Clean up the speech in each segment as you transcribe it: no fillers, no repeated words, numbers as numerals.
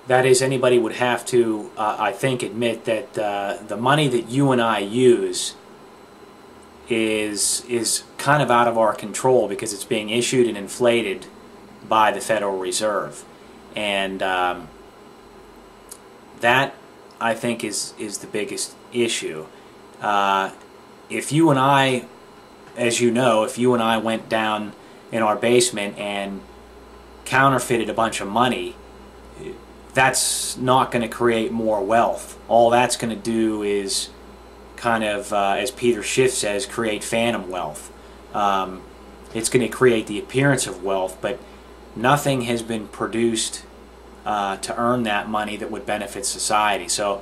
That is, anybody would have to, I think, admit that the money that you and I use is kind of out of our control because it's being issued and inflated by the Federal Reserve, and that, I think, is the biggest issue. If you and I, as you know, if you and I went down in our basement and counterfeited a bunch of money, that's not going to create more wealth. All that's going to do is kind of, as Peter Schiff says, create phantom wealth. It's going to create the appearance of wealth, but nothing has been produced to earn that money that would benefit society. So,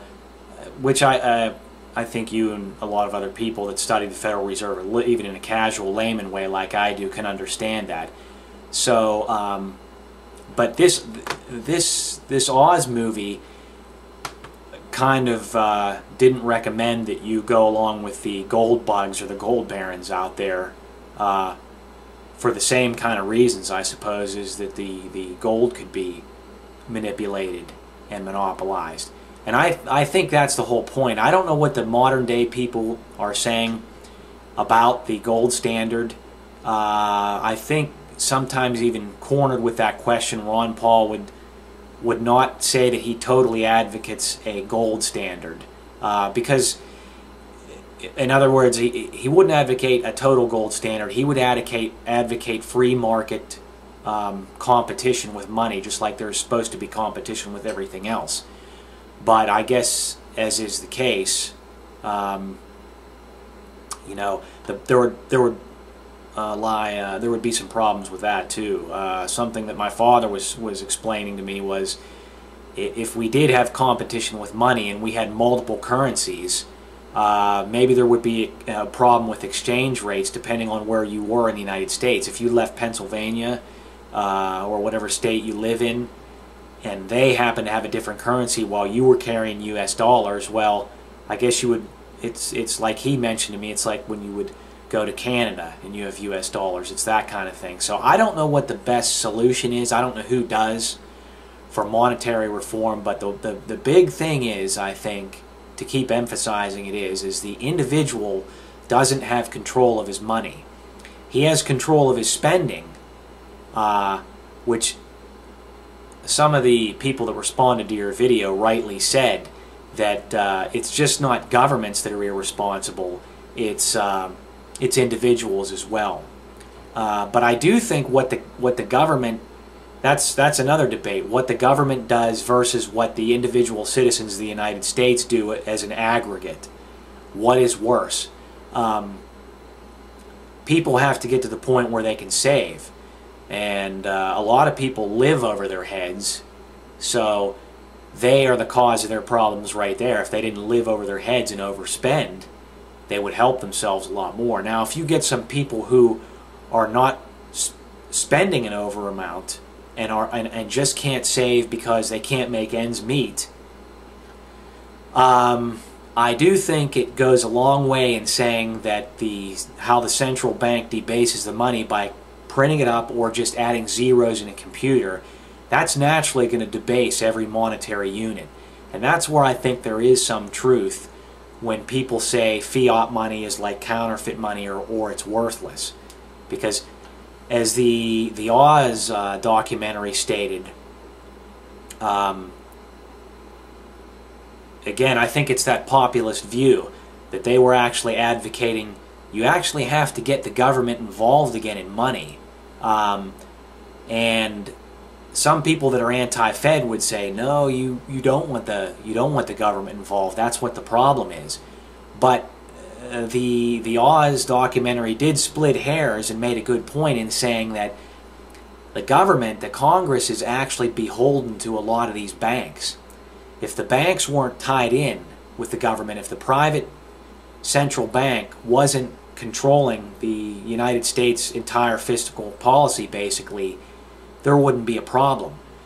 which I think you and a lot of other people that study the Federal Reserve, even in a casual layman way like I do, can understand that. So, but this Oz movie kind of didn't recommend that you go along with the gold bugs or the gold barons out there for the same kind of reasons, I suppose, is that the gold could be manipulated and monopolized. And I think that's the whole point. I don't know what the modern day people are saying about the gold standard. I think sometimes even cornered with that question, Ron Paul would not say that he totally advocates a gold standard, because, in other words, he wouldn't advocate a total gold standard. He would advocate free market competition with money, just like there's supposed to be competition with everything else. But I guess, as is the case, you know, there would be some problems with that too. Something that my father was explaining to me was, if we did have competition with money and we had multiple currencies, maybe there would be a problem with exchange rates depending on where you were in the United States. If you left Pennsylvania or whatever state you live in, and they happen to have a different currency while you were carrying U.S. dollars, well, I guess you would. It's like he mentioned to me. It's like when you would go to Canada and you have U.S. dollars. It's that kind of thing. So I don't know what the best solution is. I don't know who does for monetary reform. But the big thing is, I think, to keep emphasizing it is the individual doesn't have control of his money. He has control of his spending, which some of the people that responded to your video rightly said that it's just not governments that are irresponsible, it's individuals as well. But I do think what the government, that's another debate, what the government does versus what the individual citizens of the United States do as an aggregate. What is worse? People have to get to the point where they can save. And a lot of people live over their heads, so they are the cause of their problems right there. If they didn't live over their heads and overspend, they would help themselves a lot more. Now, if you get some people who are not spending an over amount and just can't save because they can't make ends meet, I do think it goes a long way in saying that how the central bank debases the money by printing it up or just adding zeros in a computer, that's naturally going to debase every monetary unit. And that's where I think there is some truth when people say fiat money is like counterfeit money or it's worthless. Because as the Oz documentary stated, again, I think it's that populist view that they were actually advocating you actually have to get the government involved again in money. And some people that are anti-Fed would say, no, you don't want the government involved. That's what the problem is. But the Oz documentary did split hairs and made a good point in saying that the government, the Congress, is actually beholden to a lot of these banks. If the banks weren't tied in with the government, if the private central bank wasn't controlling the United States' entire fiscal policy, basically, there wouldn't be a problem.